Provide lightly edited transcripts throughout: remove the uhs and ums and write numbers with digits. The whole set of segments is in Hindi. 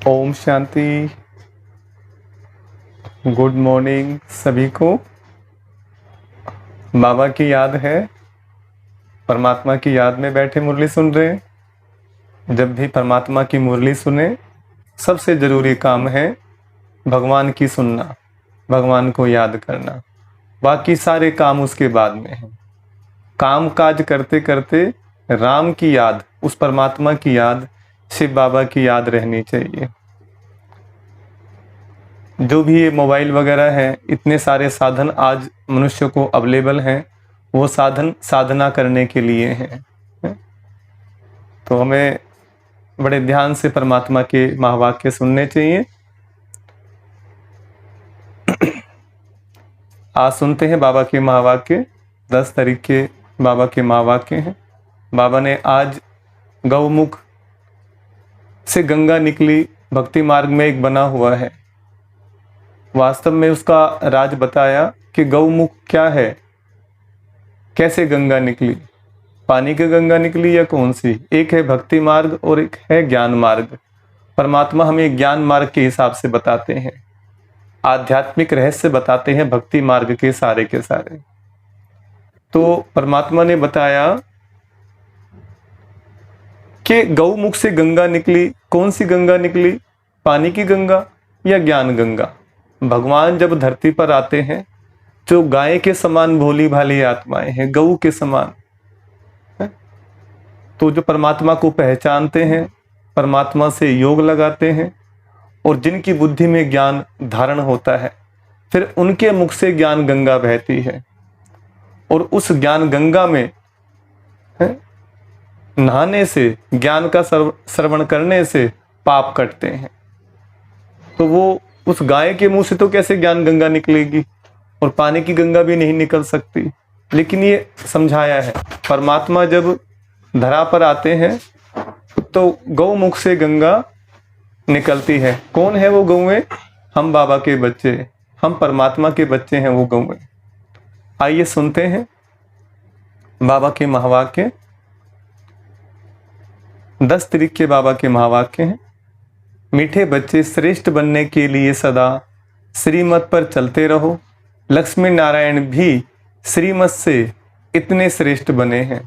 ओम शांति। गुड मॉर्निंग सभी को। बाबा की याद है, परमात्मा की याद में बैठे मुरली सुन रहे हैं। जब भी परमात्मा की मुरली सुने, सबसे जरूरी काम है भगवान की सुनना, भगवान को याद करना। बाकी सारे काम उसके बाद में है। काम काज करते करते राम की याद, उस परमात्मा की याद, शिव बाबा की याद रहनी चाहिए। जो भी ये मोबाइल वगैरह है, इतने सारे साधन आज मनुष्य को अवेलेबल हैं, वो साधन साधना करने के लिए हैं। तो हमें बड़े ध्यान से परमात्मा के महावाक्य सुनने चाहिए। आज सुनते हैं बाबा के महावाक्य। 10 तारीख के बाबा के महावाक्य हैं। बाबा ने आज गौमुख से गंगा निकली भक्ति मार्ग में एक बना हुआ है। वास्तव में उसका राज बताया कि गौमुख क्या है, कैसे गंगा निकली, पानी की गंगा निकली या कौन सी। एक है भक्ति मार्ग और एक है ज्ञान मार्ग। परमात्मा हमें ज्ञान मार्ग के हिसाब से बताते हैं, आध्यात्मिक रहस्य बताते हैं भक्ति मार्ग के सारे। तो परमात्मा ने बताया कि गौमुख से गंगा निकली। कौन सी गंगा निकली, पानी की गंगा या ज्ञान गंगा। भगवान जब धरती पर आते हैं, जो गाय के समान भोली भाली आत्माएं हैं, गऊ के समान, तो जो परमात्मा को पहचानते हैं, परमात्मा से योग लगाते हैं और जिनकी बुद्धि में ज्ञान धारण होता है, फिर उनके मुख से ज्ञान गंगा बहती है और उस ज्ञान गंगा में नहाने से, ज्ञान का श्रवण करने से पाप कटते हैं। तो वो उस गाय के मुंह से तो कैसे ज्ञान गंगा निकलेगी, और पानी की गंगा भी नहीं निकल सकती। लेकिन ये समझाया है, परमात्मा जब धरा पर आते हैं तो गौ मुख से गंगा निकलती है। कौन है वो गौएं? हम बाबा के बच्चे, हम परमात्मा के बच्चे हैं वो गौएं। आइए सुनते हैं बाबा के महावाक्य। 10 तारीख के बाबा के महावाक्य हैं। मीठे बच्चे, श्रेष्ठ बनने के लिए सदा श्रीमत पर चलते रहो। लक्ष्मी नारायण भी श्रीमत से इतने श्रेष्ठ बने हैं।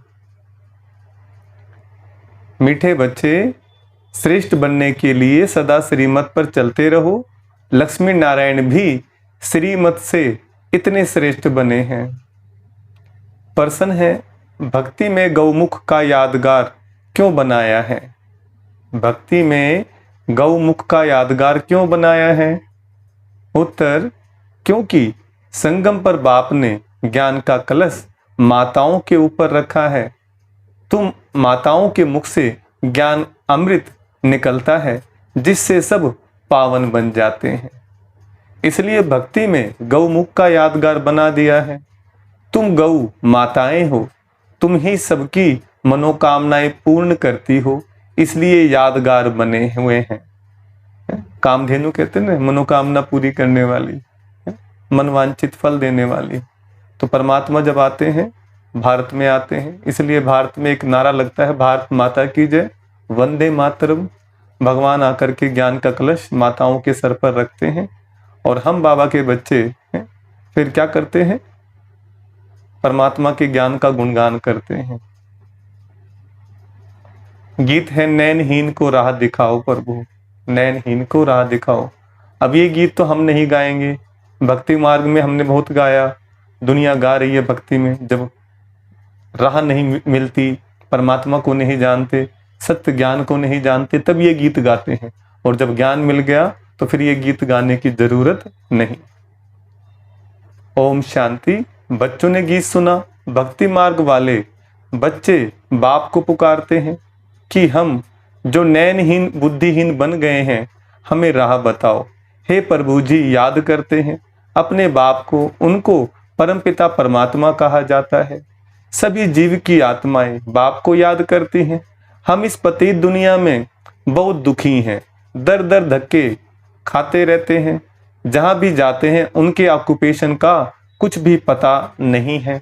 मीठे बच्चे, श्रेष्ठ बनने के लिए सदा श्रीमत पर चलते रहो। लक्ष्मी नारायण भी श्रीमत से इतने श्रेष्ठ बने हैं। प्रश्न है, भक्ति में गौमुख का यादगार क्यों बनाया है? भक्ति में गौमुख का यादगार क्यों बनाया है? उत्तर, क्योंकि संगम पर बाप ने ज्ञान का कलश माताओं के ऊपर रखा है। तुम माताओं के मुख से ज्ञान अमृत निकलता है, जिससे सब पावन बन जाते हैं। इसलिए भक्ति में गौमुख का यादगार बना दिया है। तुम गौ माताएं हो, तुम ही सबकी मनोकामनाएं पूर्ण करती हो, इसलिए यादगार बने हुए हैं। कामधेनु कहते हैं ना, मनोकामना पूरी करने वाली, मनवांछित फल देने वाली। तो परमात्मा जब आते हैं, भारत में आते हैं, इसलिए भारत में एक नारा लगता है, भारत माता की जय, वंदे मातरम। भगवान आकर के ज्ञान का कलश माताओं के सर पर रखते हैं और हम बाबा के बच्चे फिर क्या करते हैं? परमात्मा के ज्ञान का गुणगान करते हैं। गीत है, नैनहीन को राह दिखाओ प्रभु, नैनहीन को राह दिखाओ। अब ये गीत तो हम नहीं गाएंगे, भक्ति मार्ग में हमने बहुत गाया, दुनिया गा रही है भक्ति में। जब राह नहीं मिलती, परमात्मा को नहीं जानते, सत्य ज्ञान को नहीं जानते, तब ये गीत गाते हैं। और जब ज्ञान मिल गया तो फिर ये गीत गाने की जरूरत नहीं। ओम शांति। बच्चों ने गीत सुना। भक्ति मार्ग वाले बच्चे बाप को पुकारते हैं कि हम जो नैनहीन बुद्धिहीन बन गए हैं, हमें राह बताओ। हे प्रभु जी, याद करते हैं अपने बाप को। उनको परमपिता परमात्मा कहा जाता है। सभी जीव की आत्माएं बाप को याद करती हैं। हम इस पतित दुनिया में बहुत दुखी हैं, दर दर धक्के खाते रहते हैं। जहां भी जाते हैं उनके ऑक्यूपेशन का कुछ भी पता नहीं है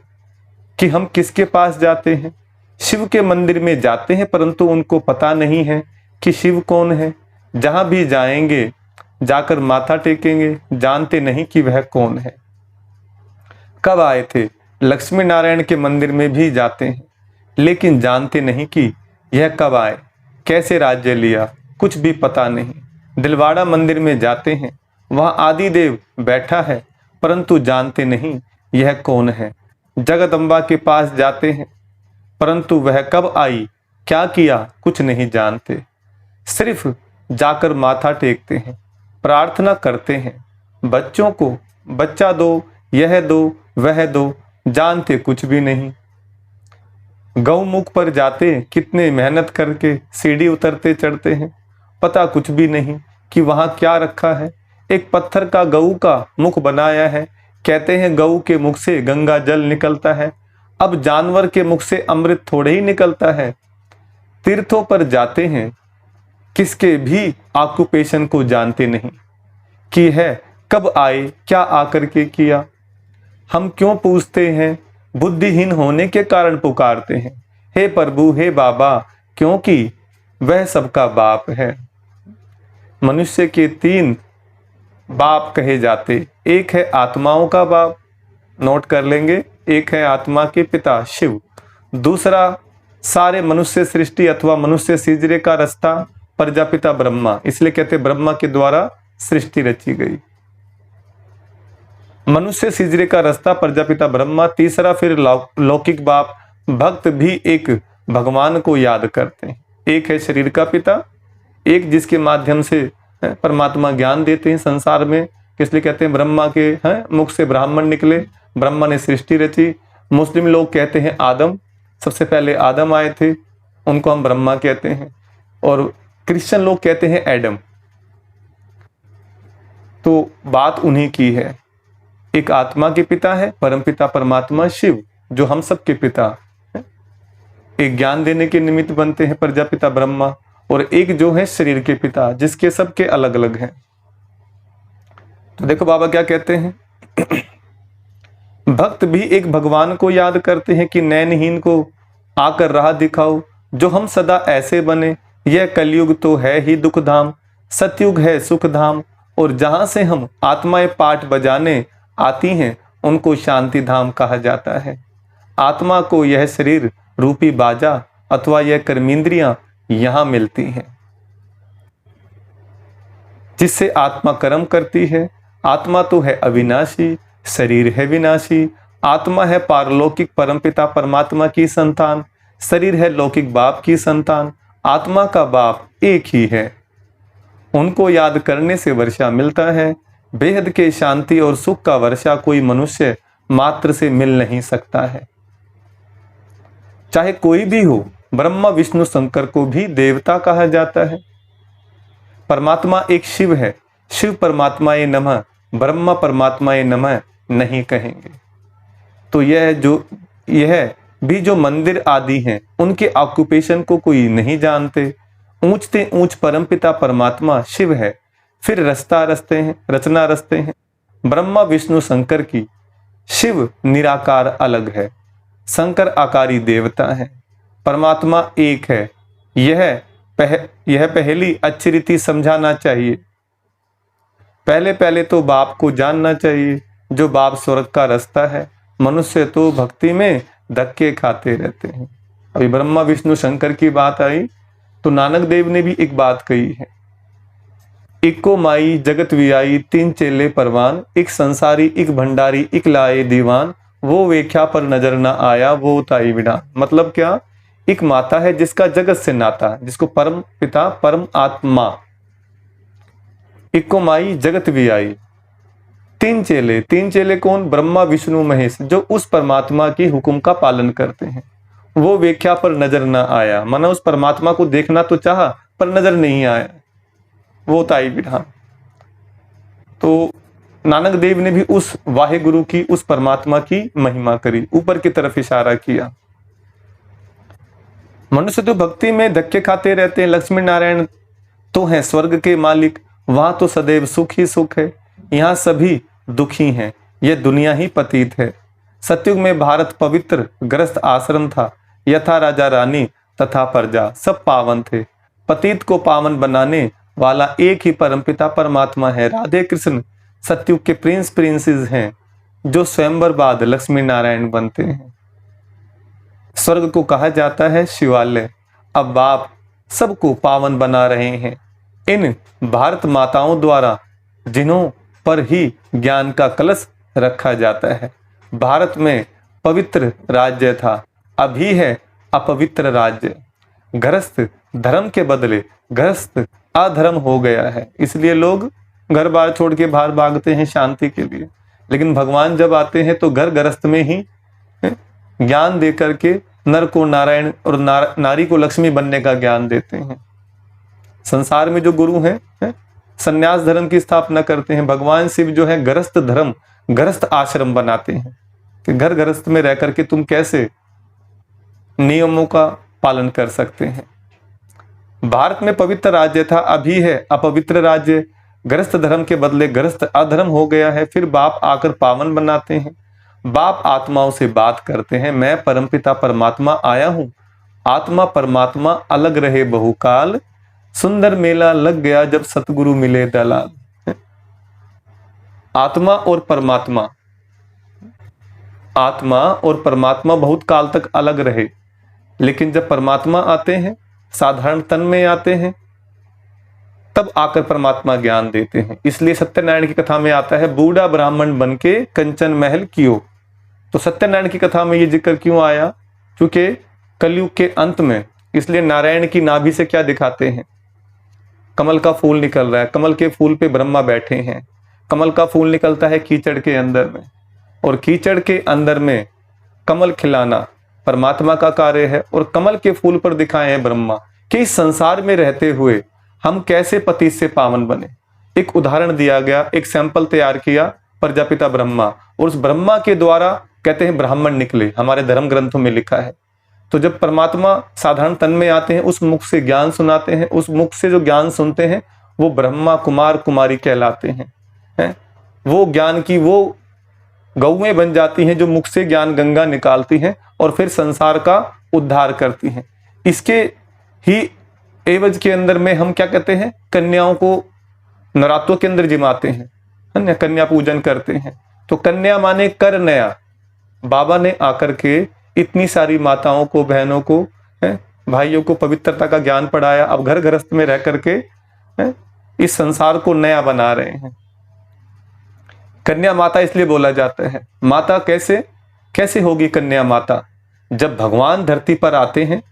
कि हम किसके पास जाते हैं। शिव के मंदिर में जाते हैं, परंतु उनको पता नहीं है कि शिव कौन है। जहां भी जाएंगे जाकर माथा टेकेंगे, जानते नहीं कि वह कौन है। कब आए थे? लक्ष्मी नारायण के मंदिर में भी जाते हैं, लेकिन जानते नहीं कि यह कब आए, कैसे राज्य लिया, कुछ भी पता नहीं। दिलवाड़ा मंदिर में जाते हैं, वहां आदिदेव बैठा है, परंतु जानते नहीं यह कौन है। जगदम्बा के पास जाते हैं, परंतु वह कब आई, क्या किया, कुछ नहीं जानते। सिर्फ जाकर माथा टेकते हैं, प्रार्थना करते हैं, बच्चों को बच्चा दो, यह दो, वह दो, जानते कुछ भी नहीं। गौमुख पर जाते कितने मेहनत करके सीढ़ी उतरते चढ़ते हैं, पता कुछ भी नहीं कि वहां क्या रखा है। एक पत्थर का गऊ का मुख बनाया है, कहते हैं गऊ के मुख से गंगा जल निकलता है। अब जानवर के मुख से अमृत थोड़े ही निकलता है। तीर्थों पर जाते हैं, किसके भी ऑक्यूपेशन को जानते नहीं कि है कब आए, क्या आकर के किया। हम क्यों पूछते हैं? बुद्धिहीन होने के कारण पुकारते हैं, हे प्रभु, हे बाबा, क्योंकि वह सबका बाप है। मनुष्य के 3 बाप कहे जाते, एक है आत्माओं का बाप, नोट कर लेंगे, एक है आत्मा के पिता शिव, दूसरा सारे मनुष्य सृष्टि अथवा मनुष्य सिजरे का रास्ता प्रजापिता ब्रह्मा, इसलिए कहते ब्रह्मा के द्वारा सृष्टि रची गई। मनुष्य सिजरे का रास्ता प्रजापिता ब्रह्मा। तीसरा फिर लौकिक बाप। भक्त भी एक भगवान को याद करते हैं, एक है शरीर का पिता, एक जिसके माध्यम से परमात्मा ज्ञान देते हैं संसार में, इसलिए कहते हैं ब्रह्मा के मुख से ब्राह्मण निकले, ब्रह्मा ने सृष्टि रची। मुस्लिम लोग कहते हैं आदम, सबसे पहले आदम आए थे, उनको हम ब्रह्मा कहते हैं। और क्रिश्चियन लोग कहते हैं एडम। तो बात उन्हीं की है। एक आत्मा के पिता है परमपिता परमात्मा शिव, जो हम सब के पिता है। एक ज्ञान देने के निमित्त बनते हैं प्रजापिता ब्रह्मा, और एक जो है शरीर के पिता, जिसके सबके अलग अलग हैं। तो देखो बाबा क्या कहते हैं, भक्त भी एक भगवान को याद करते हैं कि नैनहीन को आकर राह दिखाओ, जो हम सदा ऐसे बने। यह कलयुग तो है ही दुख धाम, सतयुग है सुख धाम, और जहां से हम आत्माएं पाठ बजाने आती हैं, उनको शांति धाम कहा जाता है। आत्मा को यह शरीर रूपी बाजा अथवा यह कर्मेंद्रियां यहां मिलती हैं, जिससे आत्मा कर्म करती है। आत्मा तो है अविनाशी, शरीर है विनाशी। आत्मा है पारलौकिक परमपिता परमात्मा की संतान, शरीर है लौकिक बाप की संतान। आत्मा का बाप एक ही है, उनको याद करने से वर्षा मिलता है। बेहद के शांति और सुख का वर्षा कोई मनुष्य मात्र से मिल नहीं सकता है, चाहे कोई भी हो। ब्रह्मा विष्णु शंकर को भी देवता कहा जाता है। परमात्मा एक शिव है, शिव परमात्माए नमः, ब्रह्मा परमात्माए नमः नहीं कहेंगे। तो यह भी जो मंदिर आदि हैं, उनके ऑक्यूपेशन को कोई नहीं जानते। ऊंचते ऊंच परमपिता परमात्मा शिव है, फिर रचना रचते हैं ब्रह्मा विष्णु शंकर की। शिव निराकार अलग है, शंकर आकारी देवता है, परमात्मा एक है। यह पहली अच्छी रीति समझाना चाहिए। पहले तो बाप को जानना चाहिए, जो बाप स्वर्ग का रास्ता है। मनुष्य तो भक्ति में धक्के खाते रहते हैं। अभी ब्रह्मा विष्णु शंकर की बात आई तो नानक देव ने भी एक बात कही है, इको माई जगत वियाई 3 चेले परवान, एक संसारी एक भंडारी एक लाए दीवान, वो वेख्या पर नजर ना आया वो ताई विडान। मतलब क्या, एक माता है जिसका जगत से नाता, जिसको परम पिता परम आत्मा, इको माई जगत वियाई 3 चेले। 3 चेले कौन? ब्रह्मा विष्णु महेश, जो उस परमात्मा की हुक्म का पालन करते हैं। वो वेख्या पर नजर ना आया, माना उस परमात्मा को देखना तो चाहा पर नजर नहीं आया, वो ताई विधान। तो नानक देव ने भी उस वाहे गुरु की, उस परमात्मा की महिमा करी, ऊपर की तरफ इशारा किया। मनुष्य तो भक्ति में धक्के खाते रहते हैं। लक्ष्मी नारायण तो हैं स्वर्ग के मालिक, वहां तो सदैव सुख ही सुख है, यहाँ सभी दुखी हैं, यह दुनिया ही पतित है। सतयुग में भारत पवित्र ग्रस्त आश्रम था, यथा राजा रानी तथा प्रजा सब पावन थे। पतित को पावन बनाने वाला एक ही परमपिता परमात्मा है। राधे कृष्ण सतयुग के प्रिंस प्रिंसेस हैं, जो स्वयंवर बाद लक्ष्मी नारायण बनते हैं। स्वर्ग को कहा जाता है शिवालय। अब बाप सबको पावन बना रहे हैं इन भारत माताओं द्वारा, जिन्हों पर ही ज्ञान का कलश रखा जाता है। भारत में पवित्र राज्य था, अभी है अपवित्र राज्य। गृहस्थ धर्म के बदले गृहस्थ अधर्म हो गया है, इसलिए लोग घर बार छोड़ के बाहर भागते हैं शांति के लिए। लेकिन भगवान जब आते हैं तो घर गृहस्थ में ही ज्ञान दे करके नर को नारायण और नारी को लक्ष्मी बनने का ज्ञान देते हैं। संसार में जो गुरु हैं संन्यास धर्म की स्थापना करते हैं। भगवान शिव जो है गृहस्थ धर्म, गृहस्थ आश्रम बनाते हैं कि घर गृहस्थ में रह करके तुम कैसे नियमों का पालन कर सकते हैं। भारत में पवित्र राज्य था, अभी है अपवित्र राज्य। गृहस्थ धर्म के बदले गृहस्थ अधर्म हो गया है। फिर बाप आकर पावन बनाते हैं। बाप आत्माओं से बात करते हैं, मैं परमपिता परमात्मा आया हूं, आत्मा परमात्मा अलग रहे बहुकाल, सुंदर मेला लग गया जब सतगुरु मिले दलाल। आत्मा और परमात्मा, आत्मा और परमात्मा बहुत काल तक अलग रहे, लेकिन जब परमात्मा आते हैं, साधारण तन में आते हैं, तब आकर परमात्मा ज्ञान देते हैं। इसलिए सत्यनारायण की कथा में आता है, बूढ़ा ब्राह्मण बनके कंचन महल कियो। तो सत्यनारायण की कथा में ये जिक्र क्यों आया? क्योंकि कलयुग के अंत में, इसलिए नारायण की नाभि से क्या दिखाते हैं? कमल का फूल निकल रहा है, कमल के फूल पे ब्रह्मा बैठे हैं। कमल का फूल निकलता है कीचड़ के अंदर में, और कीचड़ के अंदर में कमल खिलाना परमात्मा का कार्य है, और कमल के फूल पर दिखाए हैं ब्रह्मा कि इस संसार में रहते हुए हम कैसे पति से पावन बने। एक उदाहरण दिया गया, एक सैंपल तैयार किया प्रजापिता ब्रह्मा, और उस ब्रह्मा के द्वारा कहते हैं ब्राह्मण निकले, हमारे धर्म ग्रंथों में लिखा है। तो जब परमात्मा साधारण तन में आते हैं, उस मुख से ज्ञान सुनाते हैं, उस मुख से जो ज्ञान सुनते हैं वो ब्रह्मा कुमार कुमारी कहलाते हैं। वो ज्ञान की वो गौएं बन जाती हैं जो मुख से ज्ञान गंगा निकालती हैं और फिर संसार का उद्धार करती हैं। इसके ही एवज के अंदर में हम क्या कहते हैं, कन्याओं को नवरात्रों के अंदर जिमाते हैं, कन्या पूजन करते हैं। तो कन्या माने कर नया। बाबा ने आकर के इतनी सारी माताओं को, बहनों को, भाइयों को पवित्रता का ज्ञान पढ़ाया। अब घर गृहस्थ में रह करके इस संसार को नया बना रहे हैं। कन्या माता इसलिए बोला जाता है। माता कैसे होगी कन्या माता? जब भगवान धरती पर आते हैं,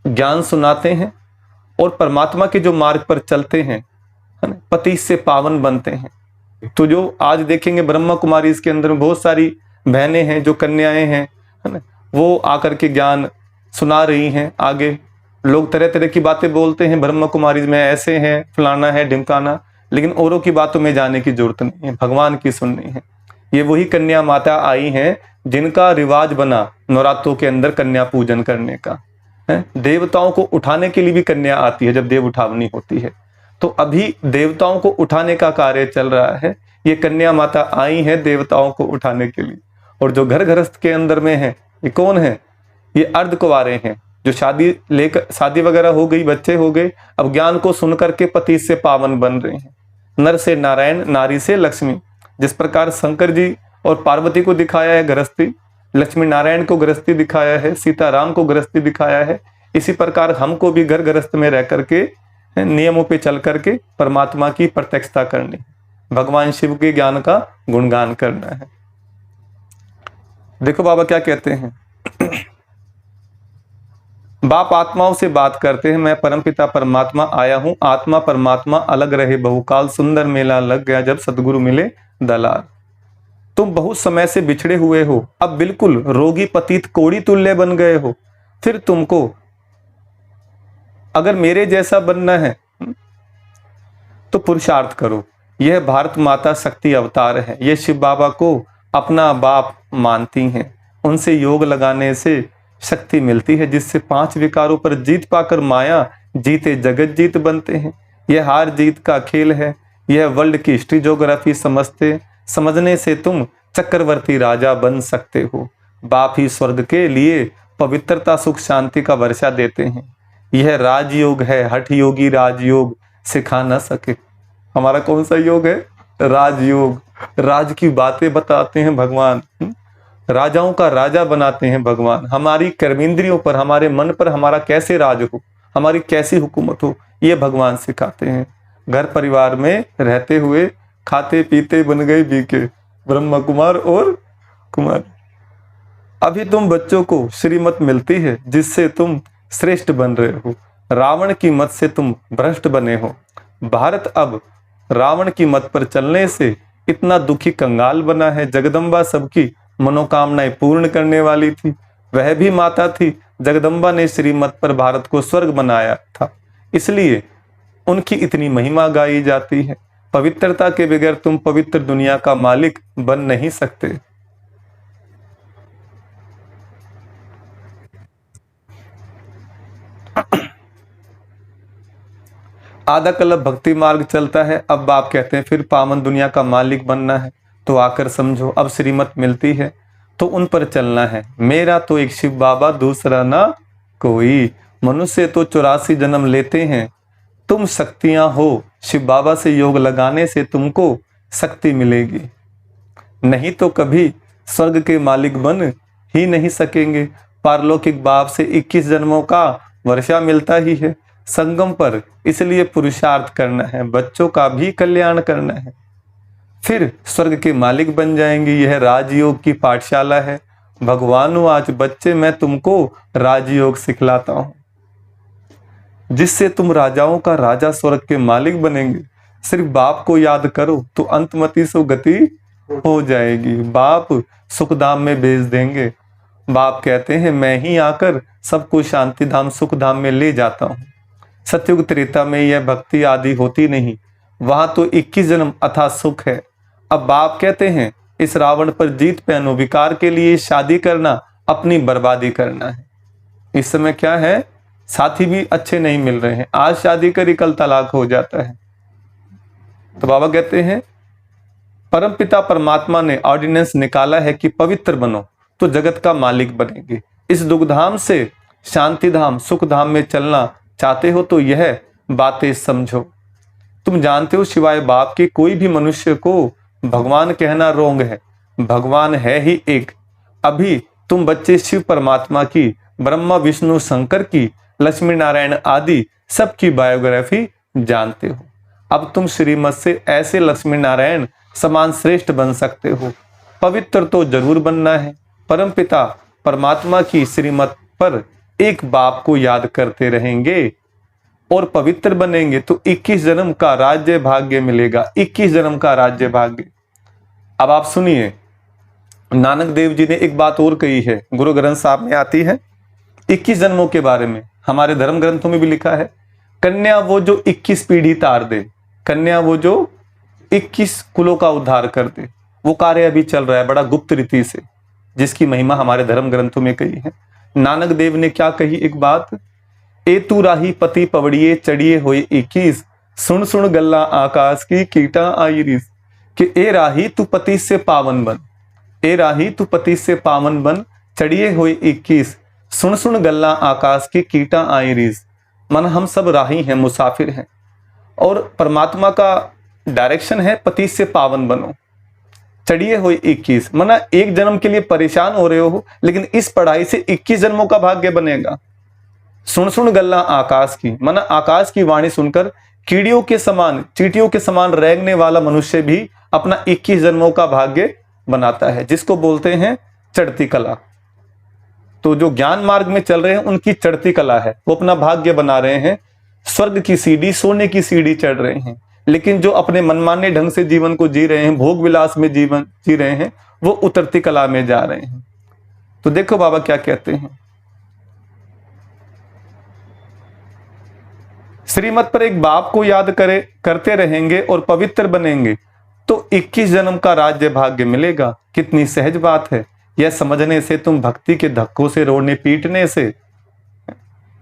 ज्ञान सुनाते हैं और परमात्मा के जो मार्ग पर चलते हैं, पति से पावन बनते हैं। तो जो आज देखेंगे ब्रह्मा कुमारी, इसके अंदर में बहुत सारी बहनें हैं जो कन्याएं हैं, है ना, वो आकर के ज्ञान सुना रही हैं। आगे लोग तरह तरह की बातें बोलते हैं, ब्रह्मा कुमारी में ऐसे हैं, फलाना है, ढिमकाना, लेकिन औरों की बातों में जाने की जरूरत नहीं है, भगवान की सुननी है। ये वही कन्या माता आई हैं जिनका रिवाज बना नवरात्रों के अंदर कन्या पूजन करने का। देवताओं को उठाने के लिए भी कन्या आती है जब देव उठावनी होती है। तो अभी देवताओं को उठाने का कार्य चल रहा है। ये कन्या माता आई है देवताओं को उठाने के लिए। और जो घर गृहस्थ के अंदर में है, ये कौन है? ये अर्धकुंवारे हैं, जो शादी वगैरह हो गई, बच्चे हो गए, अब ज्ञान को सुन करके पति से पावन बन रहे हैं। नर से नारायण, नारी से लक्ष्मी। जिस प्रकार शंकर जी और पार्वती को दिखाया है गृहस्थी, लक्ष्मी नारायण को गृहस्थी दिखाया है, सीताराम को गृहस्थी दिखाया है, इसी प्रकार हमको भी घर गृहस्थ में रह करके नियमों पे चल करके परमात्मा की प्रत्यक्षता करनी, भगवान शिव के ज्ञान का गुणगान करना है। देखो बाबा क्या कहते हैं, बाप आत्माओं से बात करते हैं, मैं परमपिता परमात्मा आया हूं, आत्मा परमात्मा अलग रहे बहुकाल, सुंदर मेला लग गया जब सदगुरु मिले दलाल। तुम बहुत समय से बिछड़े हुए हो, अब बिल्कुल रोगी पतित कोड़ी तुल्य बन गए हो। फिर तुमको अगर मेरे जैसा बनना है तो पुरुषार्थ करो। यह भारत माता शक्ति अवतार है, ये शिव बाबा को अपना बाप मानती हैं। उनसे योग लगाने से शक्ति मिलती है, जिससे 5 विकारों पर जीत पाकर माया जीते जगत जीत बनते हैं। यह हार जीत का खेल है, यह वर्ल्ड की हिस्ट्री ज्योग्राफी समझने से तुम चक्रवर्ती राजा बन सकते हो। बाप ही स्वर्ग के लिए पवित्रता सुख शांति का वर्षा देते हैं। यह राजयोग है, हठ योगी राजयोग, सिखा ना सके। हमारा कौन सा योग है? राजयोग। राज की बातें बताते हैं भगवान, राजाओं का राजा बनाते हैं भगवान। हमारी कर्मेंद्रियों पर, हमारे मन पर हमारा कैसे राज हो, हमारी कैसी हुकूमत हो, ये भगवान सिखाते हैं। घर परिवार में रहते हुए खाते पीते बन गए बीके, ब्रह्म कुमार और कुमार। अभी तुम बच्चों को श्रीमत मिलती है जिससे तुम श्रेष्ठ बन रहे हो। रावण की मत से तुम भ्रष्ट बने हो। भारत अब रावण की मत पर चलने से इतना दुखी कंगाल बना है। जगदम्बा सबकी मनोकामनाएं पूर्ण करने वाली थी, वह भी माता थी। जगदम्बा ने श्रीमत पर भारत को स्वर्ग बनाया था, इसलिए उनकी इतनी महिमा गाई जाती है। पवित्रता के बगैर तुम पवित्र दुनिया का मालिक बन नहीं सकते। आधा कल्प भक्ति मार्ग चलता है, अब बाप कहते हैं फिर पावन दुनिया का मालिक बनना है तो आकर समझो। अब श्रीमत मिलती है तो उन पर चलना है। मेरा तो एक शिव बाबा, दूसरा ना कोई। मनुष्य तो 84 जन्म लेते हैं, तुम शक्तियां हो। शिव बाबा से योग लगाने से तुमको शक्ति मिलेगी, नहीं तो कभी स्वर्ग के मालिक बन ही नहीं सकेंगे। पारलौकिक बाप से 21 जन्मों का वर्षा मिलता ही है संगम पर, इसलिए पुरुषार्थ करना है, बच्चों का भी कल्याण करना है, फिर स्वर्ग के मालिक बन जाएंगे। यह राजयोग की पाठशाला है। भगवान आज बच्चे मैं तुमको राजयोग सिखलाता हूं, जिससे तुम राजाओं का राजा स्वर्ग के मालिक बनेंगे। सिर्फ बाप को याद करो तो अंतमति सो गति हो जाएगी। बाप सुखधाम में भेज देंगे। बाप कहते हैं मैं ही आकर सबको शांति धाम सुख धाम में ले जाता हूं। सतयुग त्रेता में यह भक्ति आदि होती नहीं, वहां तो 21 जन्म अथा सुख है। अब बाप कहते हैं इस रावण पर जीत पहनो, विकार के लिए शादी करना अपनी बर्बादी करना है। इस समय क्या है, साथी भी अच्छे नहीं मिल रहे हैं, आज शादी करी कल तलाक हो जाता है। तो बाबा कहते हैं परमपिता परमात्मा ने ऑर्डिनेंस निकाला है कि पवित्र बनो तो जगत का मालिक बनेंगे। इस दुखधाम से शांति धाम सुख धाम में चलना चाहते हो तो यह बातें समझो। तुम जानते हो सिवाय बाप के कोई भी मनुष्य को भगवान कहना रोंग है। भगवान है ही एक। अभी तुम बच्चे शिव परमात्मा की, ब्रह्मा विष्णु शंकर की, लक्ष्मी नारायण आदि सबकी बायोग्राफी जानते हो। अब तुम श्रीमत से ऐसे लक्ष्मी नारायण समान श्रेष्ठ बन सकते हो। पवित्र तो जरूर बनना है। परमपिता परमात्मा की श्रीमत पर एक बाप को याद करते रहेंगे और पवित्र बनेंगे तो 21 जन्म का राज्य भाग्य मिलेगा। 21 जन्म का राज्य भाग्य। अब आप सुनिए, नानक देव जी ने एक बात और कही है, गुरु ग्रंथ साहब में आती है 21 जन्मों के बारे में। हमारे धर्म ग्रंथों में भी लिखा है कन्या वो जो 21 पीढ़ी तार दे, कन्या वो जो 21 कुलों का उद्धार कर दे। वो कार्य अभी चल रहा है बड़ा गुप्त रीति से, जिसकी महिमा हमारे धर्म ग्रंथों में कही है। नानक देव ने क्या कही एक बात, ए तू राही पति पवड़िए चढ़िए हुए 21, सुन सुन गल्ला आकाश की कीटा आई रिस। कि ए राही तू पति से पावन बन, ए राही तू पति से पावन बन, चढ़िए हुए 21, सुन सुन गल्ला आकाश की कीटा आई रिस। मन हम सब राही हैं, मुसाफिर हैं, और परमात्मा का डायरेक्शन है पति से पावन बनो, चढ़िए हुए 21। मना एक जन्म के लिए परेशान हो रहे हो, लेकिन इस पढ़ाई से 21 जन्मों का भाग्य बनेगा। सुन सुन गल्ला आकाश की, मना आकाश की वाणी सुनकर कीड़ियों के समान, चींटियों के समान रेंगने वाला मनुष्य भी अपना 21 जन्मों का भाग्य बनाता है, जिसको बोलते हैं चढ़ती कला। तो जो ज्ञान मार्ग में चल रहे हैं उनकी चढ़ती कला है, वो अपना भाग्य बना रहे हैं, स्वर्ग की सीढ़ी, सोने की सीढ़ी चढ़ रहे हैं। लेकिन जो अपने मनमाने ढंग से जीवन को जी रहे हैं, भोग विलास में जीवन जी रहे हैं, वो उतरती कला में जा रहे हैं। तो देखो बाबा क्या कहते हैं, श्रीमत पर एक बाप को याद करते रहेंगे और पवित्र बनेंगे तो 21 जन्म का राज्य भाग्य मिलेगा। कितनी सहज बात है। यह समझने से तुम भक्ति के धक्कों से, रोने पीटने से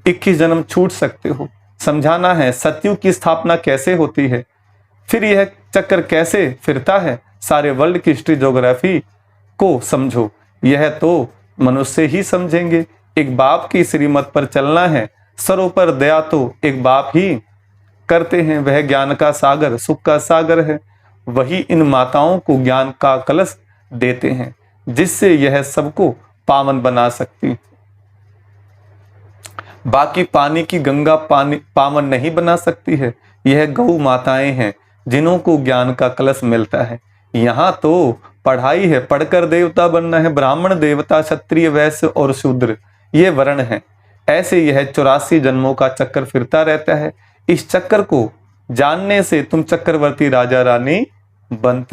21 जन्म छूट सकते हो। समझाना है सतयुग की स्थापना कैसे होती है, फिर यह चक्कर कैसे फिरता है, सारे वर्ल्ड की हिस्ट्री ज्योग्राफी को समझो। यह तो मनुष्य ही समझेंगे। एक बाप की श्रीमत पर चलना है, सरों पर दया तो एक बाप ही करते हैं वह ज्ञान का सागर, सुख का सागर है। वही इन माताओं को ज्ञान का कलश देते हैं, जिससे यह सबको पावन बना सकती। बाकी पानी की गंगा पानी पावन नहीं बना सकती है। यह गौ माताएं हैं जिन्हों को ज्ञान का कलश मिलता है। यहाँ तो पढ़ाई है, पढ़कर देवता बनना है। ब्राह्मण, देवता, क्षत्रिय, वैश्य और शूद्र ये वर्ण हैं। ऐसे यह 84 जन्मों का चक्कर फिरता रहता है। इस चक्कर को जानने से तुम चक्रवर्ती राजा रानी बन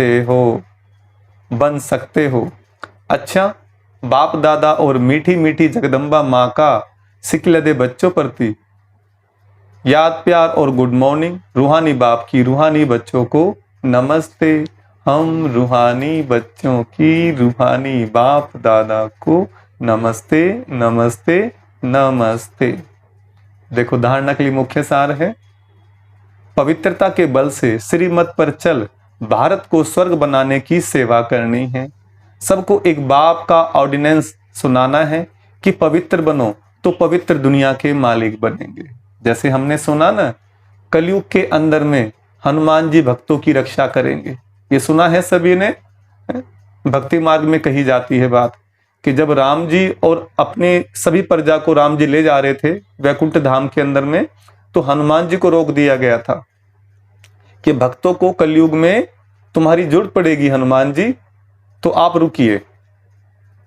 सकते हो। अच्छा, बाप दादा और मीठी मीठी जगदम्बा माँ का सिकलदे बच्चों प्रति याद, प्यार और गुड मॉर्निंग। रूहानी बाप की रूहानी बच्चों को नमस्ते। हम रूहानी बच्चों की रूहानी बाप दादा को नमस्ते नमस्ते नमस्ते। देखो, धारणा के लिए मुख्य सार है, पवित्रता के बल से श्रीमत पर चल भारत को स्वर्ग बनाने की सेवा करनी है। सबको एक बाप का ऑर्डिनेंस सुनाना है कि पवित्र बनो तो पवित्र दुनिया के मालिक बनेंगे। जैसे हमने सुना ना, कलयुग के अंदर में हनुमान जी भक्तों की रक्षा करेंगे, ये सुना है सभी ने। भक्ति मार्ग में कही जाती है बात कि जब राम जी और अपने सभी प्रजा को राम जी ले जा रहे थे वैकुंठ धाम के अंदर में, तो हनुमान जी को रोक दिया गया था कि भक्तों को कलयुग में तुम्हारी जरूरत पड़ेगी हनुमान जी, तो आप रुकिए।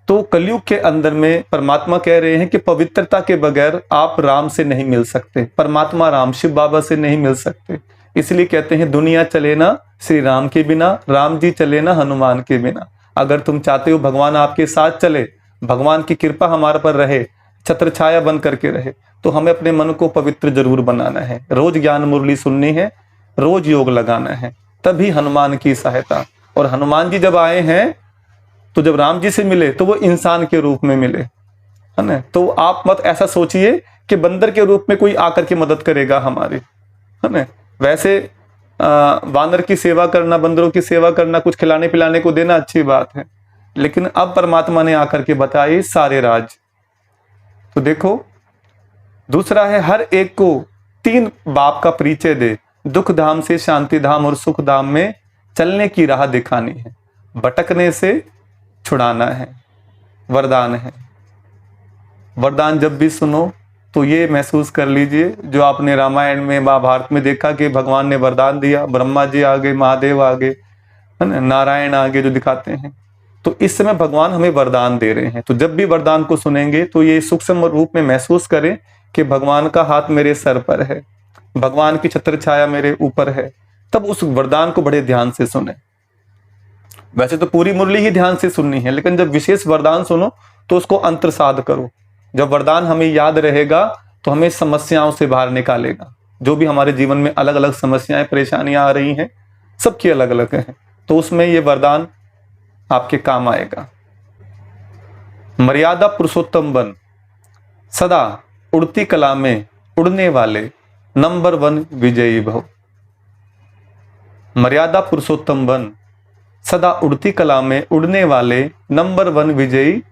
तो कलयुग के अंदर में परमात्मा कह रहे हैं कि पवित्रता के बगैर आप राम से नहीं मिल सकते, परमात्मा राम शिव बाबा से नहीं मिल सकते। इसलिए कहते हैं दुनिया चले ना श्री राम के बिना, राम जी चले ना हनुमान के बिना। अगर तुम चाहते हो भगवान आपके साथ चले, भगवान की कृपा हमारे पर रहे, छत्र छाया बन करके रहे, तो हमें अपने मन को पवित्र जरूर बनाना है। रोज ज्ञान मुरली सुननी है, रोज योग लगाना है, तभी हनुमान की सहायता। और हनुमान जी जब आए हैं तो जब राम जी से मिले तो वो इंसान के रूप में मिले, है ना। तो आप मत ऐसा सोचिए कि बंदर के रूप में कोई आकर के मदद करेगा हमारी, है ना। वैसे वानर की सेवा करना, बंदरों की सेवा करना, कुछ खिलाने पिलाने को देना अच्छी बात है, लेकिन अब परमात्मा ने आकर के बताए सारे राज। तो देखो, दूसरा है हर एक को 3 बाप का परिचय दे, दुख धाम से शांति धाम और सुख धाम में चलने की राह दिखानी है, भटकने से छुड़ाना है। वरदान है, वरदान जब भी सुनो तो ये महसूस कर लीजिए जो आपने रामायण में महाभारत में देखा कि भगवान ने वरदान दिया, ब्रह्मा जी आगे, महादेव आगे, है ना, नारायण आगे जो दिखाते हैं। तो इस समय भगवान हमें वरदान दे रहे हैं। तो जब भी वरदान को सुनेंगे तो ये सूक्ष्म रूप में महसूस करें कि भगवान का हाथ मेरे सर पर है, भगवान की छत्र छाया मेरे ऊपर है। तब उस वरदान को बड़े ध्यान से सुने। वैसे तो पूरी मुरली ही ध्यान से सुननी है, लेकिन जब विशेष वरदान सुनो तो उसको अंतर्साध करो। जब वरदान हमें याद रहेगा तो हमें समस्याओं से बाहर निकालेगा। जो भी हमारे जीवन में अलग अलग समस्याएं परेशानियां आ रही हैं, सबकी अलग अलग हैं, तो उसमें ये वरदान आपके काम आएगा। मर्यादा पुरुषोत्तम बन, सदा उड़ती कला में उड़ने वाले, नंबर 1 विजयी भव। मर्यादा पुरुषोत्तम बन, सदा उड़ती कला में उड़ने वाले, नंबर 1 विजयी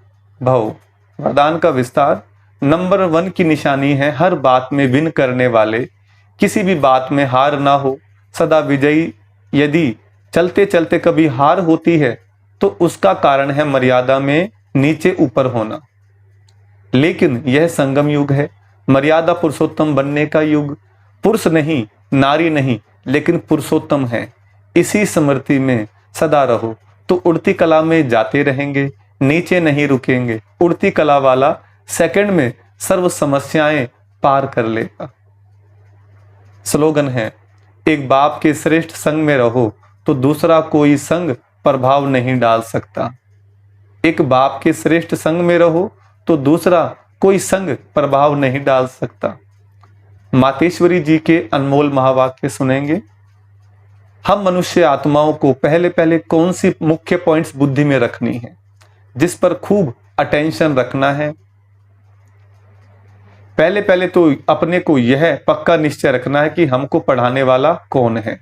भव। वरदान का विस्तार, नंबर 1 की निशानी है हर बात में विन करने वाले, किसी भी बात में हार ना हो, सदा विजयी। यदि चलते चलते कभी हार होती है तो उसका कारण है मर्यादा में नीचे ऊपर होना। लेकिन यह संगम युग है, मर्यादा पुरुषोत्तम बनने का युग। पुरुष नहीं, नारी नहीं, लेकिन पुरुषोत्तम है। इसी स्मृति में सदा रहो तो उड़ती कला में जाते रहेंगे, नीचे नहीं रुकेंगे। उड़ती कला वाला सेकंड में सर्व समस्याएं पार कर लेगा। स्लोगन है, एक बाप के श्रेष्ठ संग में रहो तो दूसरा कोई संग प्रभाव नहीं डाल सकता। एक बाप के श्रेष्ठ संग में रहो तो दूसरा कोई संग प्रभाव नहीं डाल सकता। मातेश्वरी जी के अनमोल महावाक्य सुनेंगे। हम मनुष्य आत्माओं को पहले पहले कौन सी मुख्य पॉइंट्स बुद्धि में रखनी है, जिस पर खूब अटेंशन रखना है। पहले पहले तो अपने को यह पक्का निश्चय रखना है कि हमको पढ़ाने वाला कौन है।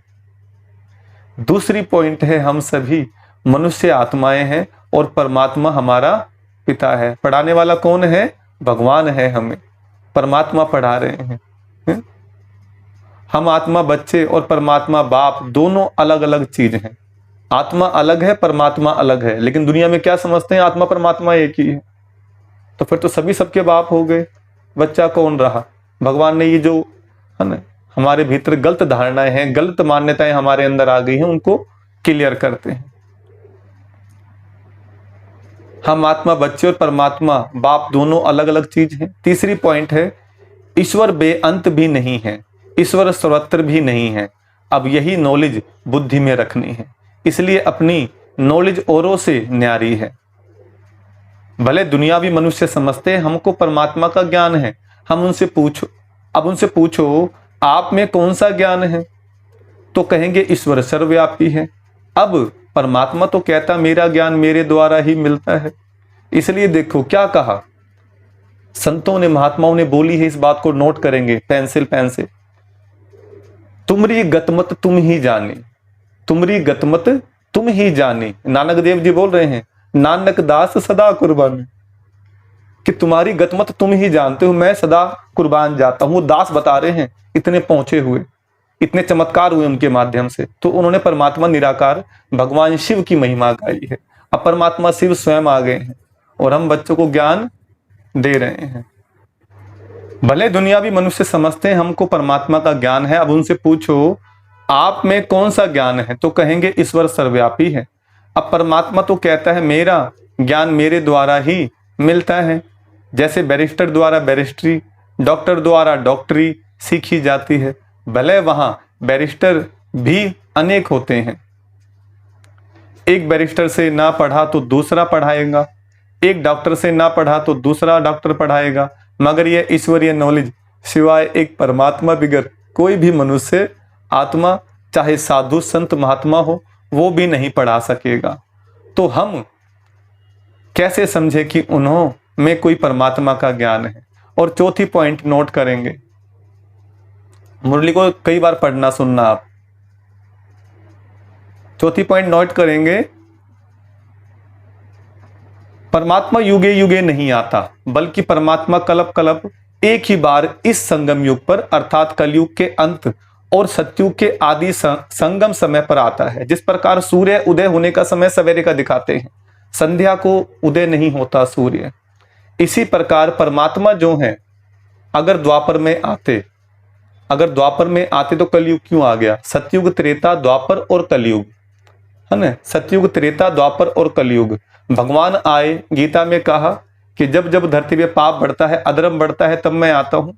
दूसरी पॉइंट है, हम सभी मनुष्य आत्माएं हैं और परमात्मा हमारा पिता है। पढ़ाने वाला कौन है? भगवान है, हमें परमात्मा पढ़ा रहे हैं। हम आत्मा बच्चे और परमात्मा बाप दोनों अलग अलग चीज हैं। आत्मा अलग है, परमात्मा अलग है, लेकिन दुनिया में क्या समझते हैं, आत्मा परमात्मा एक ही है। तो फिर तो सभी सबके बाप हो गए, बच्चा कौन रहा। भगवान ने ये जो है ना हमारे भीतर गलत धारणाएं हैं, गलत मान्यताएं हमारे अंदर आ गई हैं, उनको क्लियर करते हैं। हम आत्मा बच्चे और परमात्मा बाप दोनों अलग अलग चीज हैं। तीसरी पॉइंट है, ईश्वर बेअंत भी नहीं है, ईश्वर सर्वत्र भी नहीं है। अब यही नॉलेज बुद्धि में रखनी है, इसलिए अपनी नॉलेज औरों से न्यारी है। भले दुनियावी मनुष्य समझते हैं हमको परमात्मा का ज्ञान है, हम उनसे पूछो, अब उनसे पूछो आप में कौन सा ज्ञान है, तो कहेंगे ईश्वर सर्वव्यापी है। अब परमात्मा तो कहता मेरा ज्ञान मेरे द्वारा ही मिलता है। इसलिए देखो क्या कहा संतों ने, महात्माओं ने बोली है, इस बात को नोट करेंगे पेंसिल पेन से। तुमरी गतमत तुम ही जाने, तुमरी गतमत तुम ही जाने। नानक देव जी बोल रहे हैं, नानक दास सदा कुर्बान, कि तुम्हारी गतमत तुम ही जानते हो, मैं सदा कुर्बान जाता हूं। वो दास बता रहे हैं, इतने पहुंचे हुए, इतने चमत्कार हुए उनके माध्यम से। तो उन्होंने परमात्मा निराकार भगवान शिव की महिमा गाई है। अब परमात्मा शिव स्वयं आ गए हैं और हम बच्चों को ज्ञान दे रहे हैं। भले दुनियावी मनुष्य समझते हैं हमको परमात्मा का ज्ञान है, अब उनसे पूछो आप में कौन सा ज्ञान है, तो कहेंगे ईश्वर सर्वव्यापी है। अब परमात्मा तो कहता है मेरा ज्ञान मेरे द्वारा ही मिलता है। जैसे बैरिस्टर द्वारा बैरिस्ट्री, डॉक्टर द्वारा डॉक्टरी सीखी जाती है, भले वहां बैरिस्टर भी अनेक होते हैं। एक बैरिस्टर से ना पढ़ा तो दूसरा पढ़ाएगा, एक डॉक्टर से ना पढ़ा तो दूसरा डॉक्टर पढ़ाएगा, मगर यह ईश्वरीय नॉलेज सिवाय एक परमात्मा बिगर कोई भी मनुष्य आत्मा, चाहे साधु संत महात्मा हो, वो भी नहीं पढ़ा सकेगा। तो हम कैसे समझे कि उन्हों में कोई परमात्मा का ज्ञान है। और चौथी पॉइंट नोट करेंगे, मुरली को कई बार पढ़ना सुनना आप। चौथी पॉइंट नोट करेंगे, परमात्मा युगे युगे नहीं आता, बल्कि परमात्मा कल्प कल्प एक ही बार इस संगम युग पर अर्थात कलयुग के अंत और सतयुग के आदि संगम समय पर आता है। जिस प्रकार सूर्य उदय होने का समय सवेरे का दिखाते हैं, संध्या को उदय नहीं होता सूर्य, इसी प्रकार परमात्मा जो है अगर द्वापर में आते तो कलयुग क्यों आ गया। सतयुग त्रेता द्वापर और कलयुग है ना, सतयुग त्रेता द्वापर और कलयुग। भगवान आए, गीता में कहा कि जब जब धरती पे पाप बढ़ता है, अधर्म बढ़ता है, तब मैं आता हूं।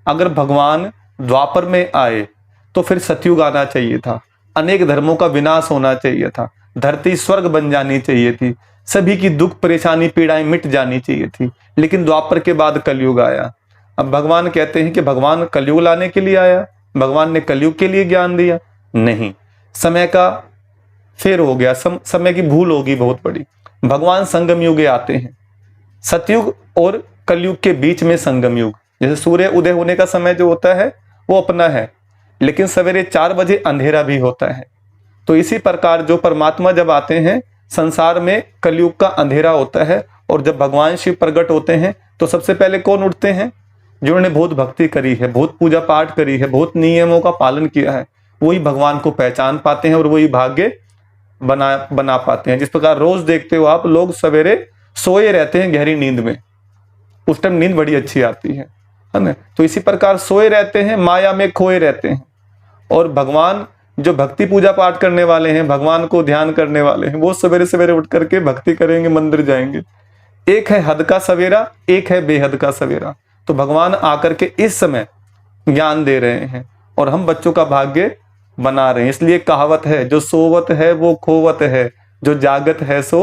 अगर भगवान द्वापर में आए तो फिर सतयुग आना चाहिए था, अनेक धर्मों का विनाश होना चाहिए था, धरती स्वर्ग बन जानी चाहिए थी, सभी की दुख परेशानी पीड़ाएं मिट जानी चाहिए थी। लेकिन द्वापर के बाद कलयुग आया। अब भगवान कहते हैं कि भगवान कलयुग लाने के लिए आया, भगवान ने कलयुग के लिए ज्ञान दिया? नहीं, समय का फेर हो गया, समय की भूल होगी बहुत बड़ी। भगवान संगम युगे आते हैं, सतयुग और कलयुग के बीच में संगम युग। जैसे सूर्य उदय होने का समय जो होता है वो अपना है, लेकिन सवेरे 4 बजे अंधेरा भी होता है। तो इसी प्रकार जो परमात्मा जब आते हैं, संसार में कलयुग का अंधेरा होता है, और जब भगवान शिव प्रकट होते हैं तो सबसे पहले कौन उठते हैं? जिन्होंने बहुत भक्ति करी है, बहुत पूजा पाठ करी है, बहुत नियमों का पालन किया है, वही भगवान को पहचान पाते हैं और वही भाग्य बना पाते हैं। जिस प्रकार रोज देखते हो आप, लोग सवेरे सोए रहते हैं गहरी नींद में, उस टाइम नींद बड़ी अच्छी आती है ना। तो इसी प्रकार सोए रहते हैं, माया में खोए रहते हैं। और भगवान जो भक्ति पूजा पाठ करने वाले हैं, भगवान को ध्यान करने वाले हैं, वो सवेरे सवेरे उठ करके भक्ति करेंगे, मंदिर जाएंगे। एक है हद का सवेरा, एक है बेहद का सवेरा। तो भगवान आकर के इस समय ज्ञान दे रहे हैं और हम बच्चों का भाग्य बना रहे हैं। इसलिए कहावत है, जो सोवत है वो खोवत है, जो जागत है सो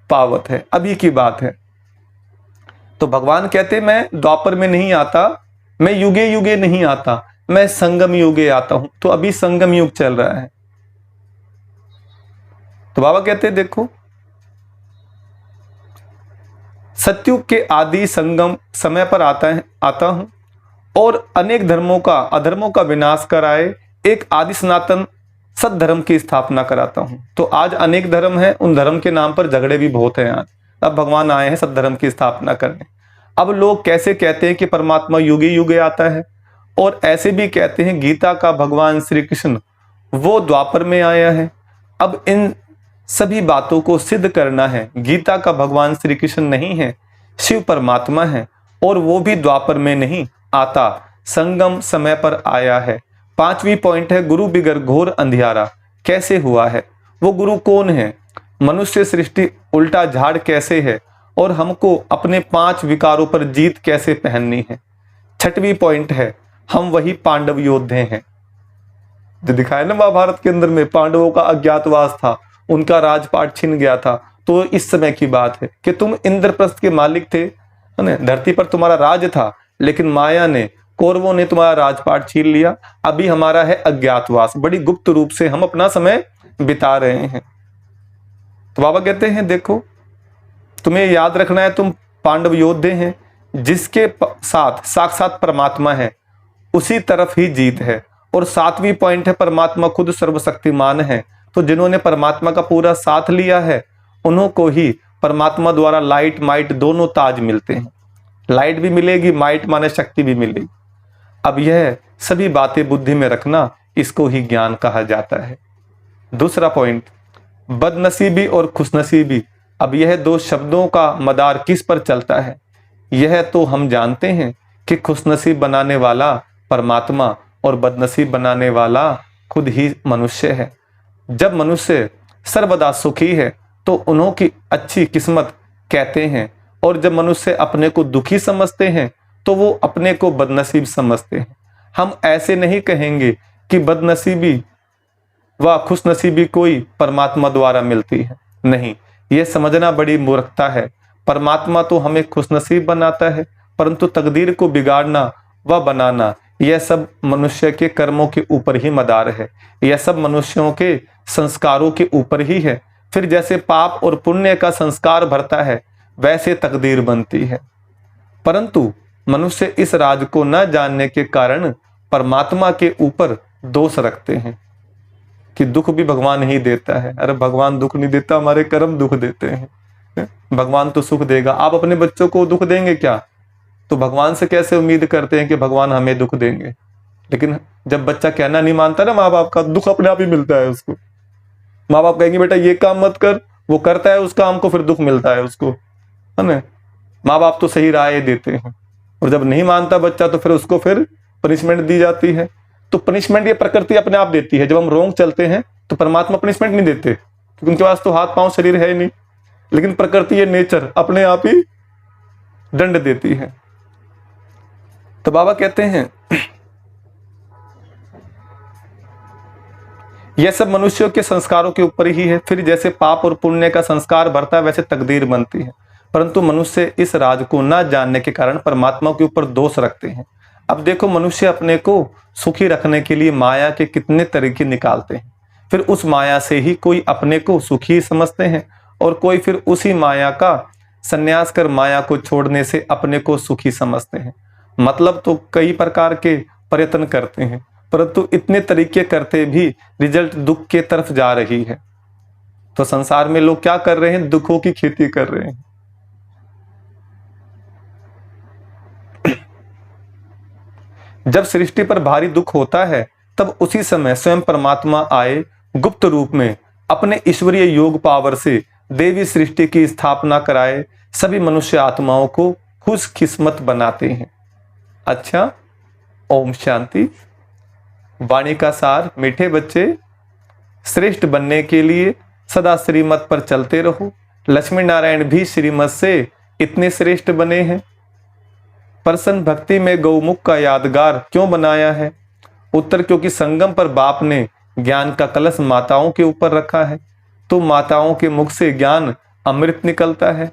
पावत है। अभी की बात है। तो भगवान कहते मैं द्वापर में नहीं आता, मैं युगे युगे नहीं आता, मैं संगम युगे आता हूं। तो अभी संगम युग चल रहा है। तो बाबा कहते देखो, सतयुग के आदि संगम समय पर आता हूं और अनेक धर्मों का अधर्मों का विनाश कराए एक आदि सनातन सद्धर्म की स्थापना कराता हूं। तो आज अनेक धर्म है, उन धर्म के नाम पर झगड़े भी बहुत हैं आज। अब भगवान आए हैं सद्धर्म की स्थापना करने। अब लोग कैसे कहते हैं कि परमात्मा युगे युगे आता है और ऐसे भी कहते हैं गीता का भगवान श्री कृष्ण वो द्वापर में आया है। अब इन सभी बातों को सिद्ध करना है। गीता का भगवान श्री कृष्ण नहीं है, शिव परमात्मा है, और वो भी द्वापर में नहीं आता, संगम समय पर आया है। 5वीं पॉइंट है गुरु बिगर घोर अंधियारा कैसे हुआ है। वो गुरु कौन है, मनुष्य सृष्टि उल्टा झाड़ कैसे है, और हमको अपने 5 विकारों पर जीत कैसे पहननी है। 6वीं पॉइंट है हम वही पांडव योद्धे हैं जो दिखाया ना महाभारत के अंदर में, पांडवों का अज्ञातवास था, उनका राजपाट छिन गया था। तो इस समय की बात है कि तुम इंद्रप्रस्थ के मालिक थे, है ना, धरती पर तुम्हारा राज था, लेकिन माया ने, कौरवों ने तुम्हारा राजपाट छीन लिया। अभी हमारा है अज्ञातवास, बड़ी गुप्त रूप से हम अपना समय बिता रहे हैं। तो बाबा कहते हैं देखो तुम्हें याद रखना है, तुम पांडव योद्धे हैं, जिसके साथ साक्षात परमात्मा है उसी तरफ ही जीत है। और 7वीं पॉइंट है परमात्मा खुद सर्वशक्तिमान है। तो जिन्होंने परमात्मा का पूरा साथ लिया है उन्हों को ही परमात्मा द्वारा लाइट माइट दोनों ताज मिलते हैं। लाइट भी मिलेगी, माइट माने शक्ति भी मिलेगी। अब यह सभी बातें बुद्धि में रखना, इसको ही ज्ञान कहा जाता है। दूसरा पॉइंट बदनसीबी और खुशनसीबी। अब यह 2 शब्दों का मदार किस पर चलता है, यह तो हम जानते हैं कि खुशनसीब बनाने वाला परमात्मा और बदनसीब बनाने वाला खुद ही मनुष्य है। जब मनुष्य सर्वदा सुखी है तो उन्हों की अच्छी किस्मत कहते हैं, और जब मनुष्य अपने को दुखी समझते हैं तो वो अपने को बदनसीब समझते हैं। हम ऐसे नहीं कहेंगे कि बदनसीबी व खुशनसीबी कोई परमात्मा द्वारा मिलती है, नहीं, यह समझना बड़ी मूर्खता है। परमात्मा तो हमें खुशनसीब बनाता है, परंतु तकदीर को बिगाड़ना व बनाना यह सब मनुष्य के कर्मों के ऊपर ही मदार है, यह सब मनुष्यों के संस्कारों के ऊपर ही है। फिर जैसे पाप और पुण्य का संस्कार भरता है वैसे तकदीर बनती है। परंतु मनुष्य इस राज को न जानने के कारण परमात्मा के ऊपर दोष रखते हैं कि दुख भी भगवान ही देता है। अरे भगवान दुख नहीं देता, हमारे कर्म दुख देते हैं। भगवान तो सुख देगा, आप अपने बच्चों को दुख देंगे क्या? तो भगवान से कैसे उम्मीद करते हैं कि भगवान हमें दुख देंगे? लेकिन जब बच्चा कहना नहीं मानता ना माँ बाप का, दुख अपने आप ही मिलता है उसको। माँ बाप कहेंगे बेटा ये काम मत कर, वो करता है उस काम को, फिर दुख मिलता है उसको, है ना। माँ बाप तो सही राय देते हैं, और जब नहीं मानता बच्चा तो फिर उसको फिर पनिशमेंट दी जाती है। तो पनिशमेंट ये प्रकृति अपने आप देती है। जब हम रोंग चलते हैं तो परमात्मा पनिशमेंट नहीं देते, क्योंकि उनके पास तो हाथ पांव शरीर है ही नहीं, लेकिन प्रकृति ये नेचर अपने आप ही दंड देती है। तो बाबा कहते हैं यह सब मनुष्यों के संस्कारों के ऊपर ही है। फिर जैसे पाप और पुण्य का संस्कार बढ़ता है वैसे तकदीर बनती है, परंतु मनुष्य इस राज को न जानने के कारण परमात्मा के ऊपर दोष रखते हैं। अब देखो मनुष्य अपने को सुखी रखने के लिए माया के कितने तरीके निकालते हैं। फिर उस माया से ही कोई अपने को सुखी समझते हैं, और कोई फिर उसी माया का संन्यास कर माया को छोड़ने से अपने को सुखी समझते हैं। मतलब तो कई प्रकार के प्रयत्न करते हैं, परंतु इतने तरीके करते भी रिजल्ट दुख के तरफ जा रही है। तो संसार में लोग क्या कर रहे हैं? दुखों की खेती कर रहे हैं। जब सृष्टि पर भारी दुख होता है तब उसी समय स्वयं परमात्मा आए गुप्त रूप में अपने ईश्वरीय योग पावर से देवी सृष्टि की स्थापना कराए सभी मनुष्य आत्माओं को खुशकिस्मत बनाते हैं। अच्छा, ओम शांति। वाणी का सार, मीठे बच्चे, श्रेष्ठ बनने के लिए सदा श्रीमत पर चलते रहो। लक्ष्मी नारायण भी श्रीमत से इतने श्रेष्ठ बने हैं। प्रसन्न भक्ति में गौमुख का यादगार क्यों बनाया है? उत्तर, क्योंकि संगम पर बाप ने ज्ञान का कलश माताओं के ऊपर रखा है, तो माताओं के मुख से ज्ञान अमृत निकलता है,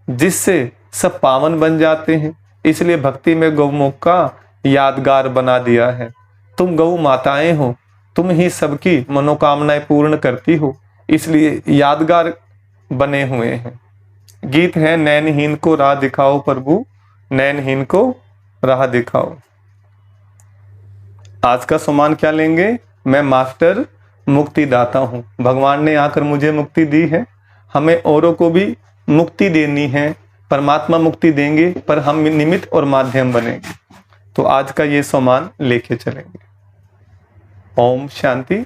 जिससे सब पावन बन जाते हैं। इसलिए भक्ति में गौमुख का यादगार बना दिया है। तुम गौ माताएं हो, तुम ही सबकी मनोकामनाएं पूर्ण करती हो, इसलिए यादगार बने हुए हैं। गीत है नैनहीन को राह दिखाओ प्रभु, नैनहीन को राह दिखाओ। आज का सम्मान क्या लेंगे? मैं मास्टर मुक्ति दाता हूँ। भगवान ने आकर मुझे मुक्ति दी है, हमें औरों को भी मुक्ति देनी है। परमात्मा मुक्ति देंगे पर हम निमित्त और माध्यम बनेंगे। तो आज का ये सम्मान लेके चलेंगे। ओम शांति।